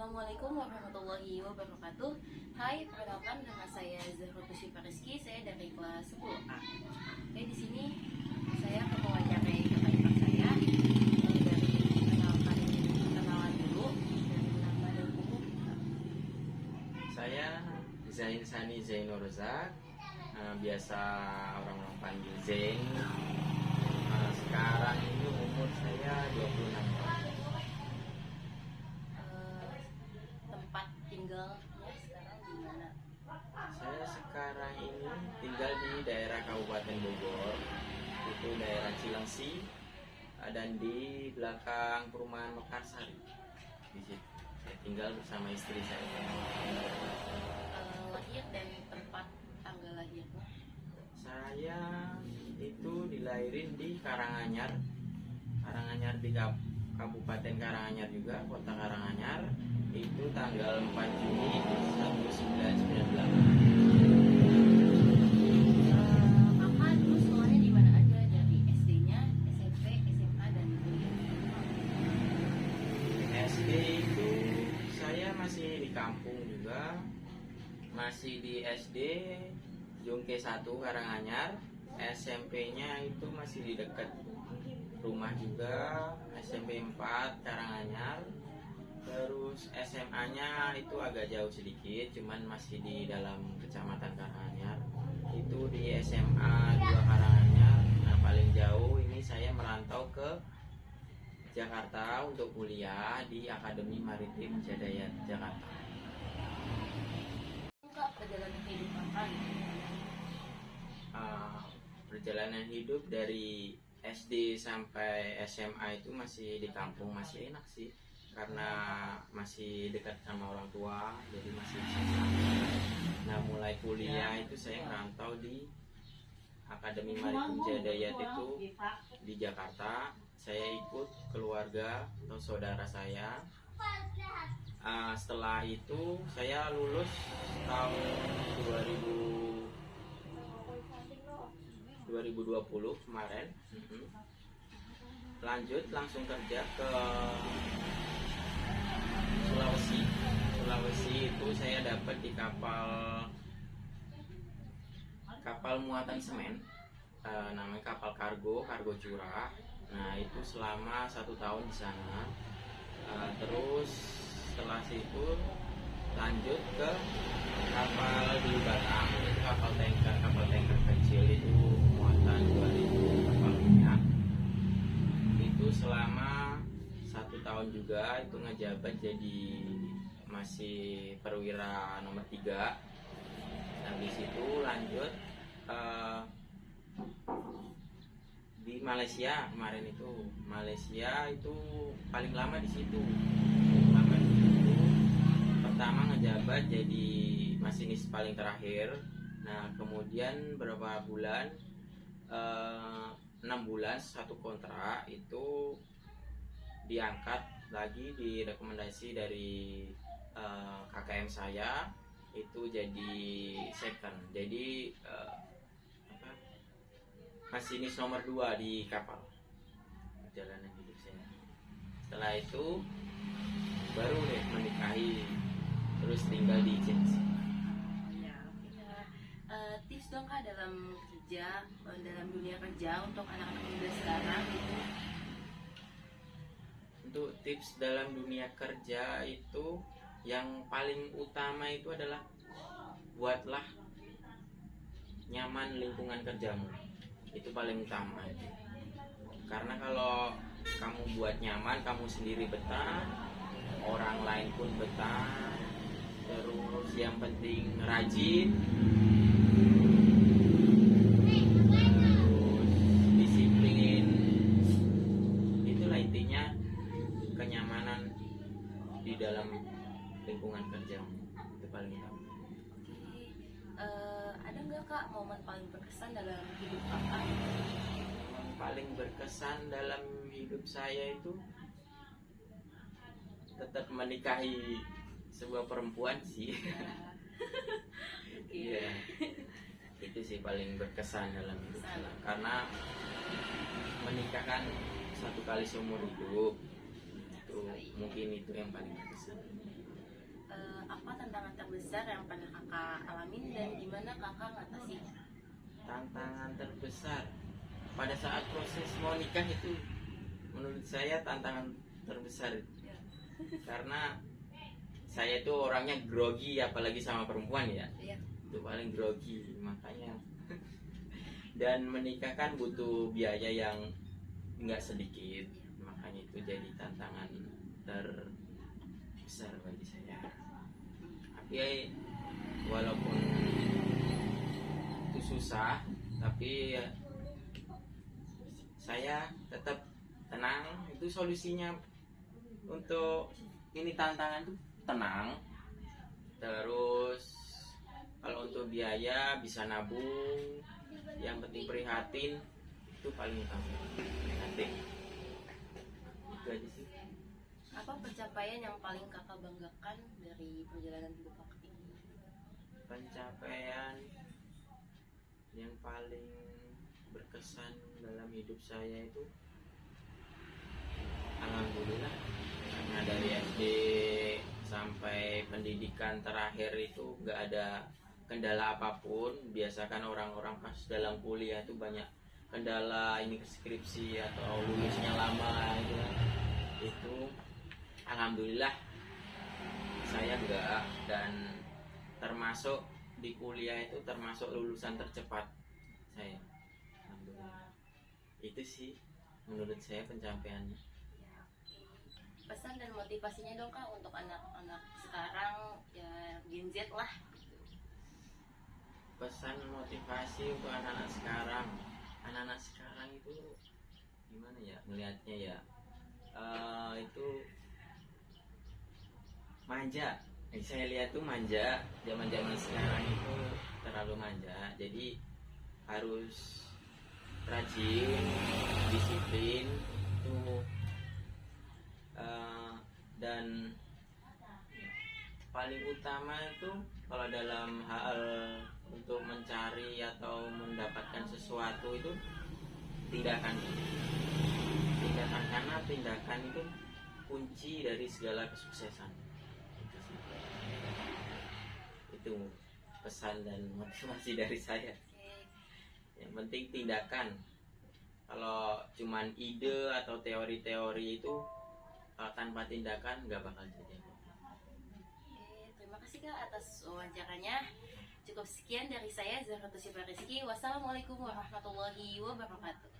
Assalamualaikum warahmatullahi wabarakatuh. Hai, perkenalkan nama saya Zahra Tushifa Rizky, saya dari kelas 10A. Oke, di sini saya akan mewawancarai kakak ipar saya. Dari kenalan dulu dari nama dan umur. Saya Zain Sani Zainur Rozak, biasa orang-orang panggil Zain. Sekarang ini umur saya 26 tahun. Tempat tinggalnya sekarang di mana? Saya sekarang ini tinggal di daerah Kabupaten Bogor, itu daerah Cilengsi, dan di belakang perumahan Mekarsari. Di situ saya tinggal bersama istri saya. Lahir dan tempat tanggal lahirnya? Saya itu dilahirin di Karanganyar di Kabupaten Karanganyar juga, kota Karanganyar. Itu tanggal 4 Juni 1998. Kakak dulu sekolahnya di mana aja, dari SD-nya, SMP, SMA, dan kuliah? SD itu saya masih di kampung juga, masih di SD Jungke 1 Karanganyar. SMP-nya itu masih di dekat rumah juga, SMP 4 Karanganyar. Terus SMA-nya itu agak jauh sedikit, cuman masih di dalam kecamatan Karanganyar. Itu di SMA 2 Karanganyar. Nah, paling jauh ini saya merantau ke Jakarta untuk kuliah di Akademi Maritim Jadayat Jakarta. Kak, perjalanan hidup kakak? Perjalanan hidup dari SD sampai SMA itu masih di kampung, masih enak sih, karena masih dekat sama orang tua, jadi masih bisa. Nah, mulai kuliah itu saya merantau di Akademi Maritim Jadayat itu di Jakarta. Saya ikut keluarga atau saudara saya. Setelah itu saya lulus tahun 2020 kemarin. Lanjut langsung kerja ke Sulawesi itu saya dapat di kapal muatan semen, namanya kapal kargo curah. Nah, itu selama 1 tahun di sana. Terus setelah itu lanjut ke kapal di Batam, itu kapal tanker kecil, itu muatan 2000 kapal minyak. Itu selama 1 tahun juga, itu ngejabat jadi masih perwira nomor 3. Habis itu lanjut di Malaysia kemarin. Itu Malaysia itu paling lama di situ. Pertama ngejabat jadi masinis paling terakhir. Nah, kemudian berapa bulan, 6 bulan 1 kontrak, itu diangkat lagi, direkomendasi dari KKM saya, itu jadi second, jadi masinis nomor 2 di kapal. Perjalanan hidup saya. Setelah itu baru deh menikahi, terus tinggal di Cilengsi. Tips dong Kak dalam dunia kerja untuk anak-anak muda sekarang gitu. Untuk tips dalam dunia kerja itu yang paling utama itu adalah buatlah nyaman lingkungan kerjamu. Itu paling utama itu. Karena kalau kamu buat nyaman, kamu sendiri betah, orang lain pun betah. Terus yang penting rajin, terus disiplin. Itulah intinya, kenyamanan di dalam lingkungan kerjamu. Itu paling utama. Ada nggak Kak momen paling berkesan dalam hidup kakak? Paling berkesan dalam hidup saya itu tetap menikahi sebuah perempuan sih. Iya. Itu sih paling berkesan dalam hidup saya, karena menikahkan 1 kali seumur hidup. Itu mungkin itu yang paling berkesan. apa tantangan terbesar yang pernah kakak alamin dan gimana kakak ngatasinya? Tantangan terbesar pada saat proses mau nikah itu menurut saya tantangan terbesar, Ya. karena saya itu orangnya grogi apalagi sama perempuan ya, Iya. itu paling grogi makanya. Dan menikah kan butuh biaya yang nggak sedikit, makanya itu jadi tantangan terbesar bagi saya. Tapi walaupun itu susah, tapi saya tetap tenang. Itu solusinya untuk ini tantangan tuh tenang. Terus kalau untuk biaya bisa nabung, yang penting prihatin, itu paling utama. Prihatin itu aja sih. Apa pencapaian yang paling kakak banggakan dari perjalanan hidup kakak ini? Pencapaian yang paling berkesan dalam hidup saya itu alhamdulillah, karena dari SD sampai pendidikan terakhir itu gak ada kendala apapun. Biasakan orang-orang pas dalam kuliah itu banyak kendala, ini skripsi atau lulusnya lama gitu kan. Itu alhamdulillah saya enggak, dan termasuk di kuliah itu termasuk lulusan tercepat saya, alhamdulillah. Itu sih menurut saya pencapaiannya. Ya, oke. Pesan dan motivasinya dong kak untuk anak-anak sekarang ya Gen Z lah. Pesan motivasi untuk anak-anak sekarang, anak-anak sekarang itu gimana ya melihatnya ya, itu manja. Saya lihat tuh manja, zaman-zaman sekarang itu terlalu manja. Jadi harus rajin, disiplin itu, dan paling utama itu kalau dalam hal untuk mencari atau mendapatkan sesuatu itu tindakan, karena tindakan itu kunci dari segala kesuksesan. Itu pesan dan motivasi dari saya. Oke. Yang penting tindakan. Kalau cuman ide atau teori-teori itu tanpa tindakan nggak bakal jadi. Oke, terima kasih kak atas wawancaranya. Cukup sekian dari saya Zahra Tushipa Rizky. Wassalamualaikum warahmatullahi wabarakatuh.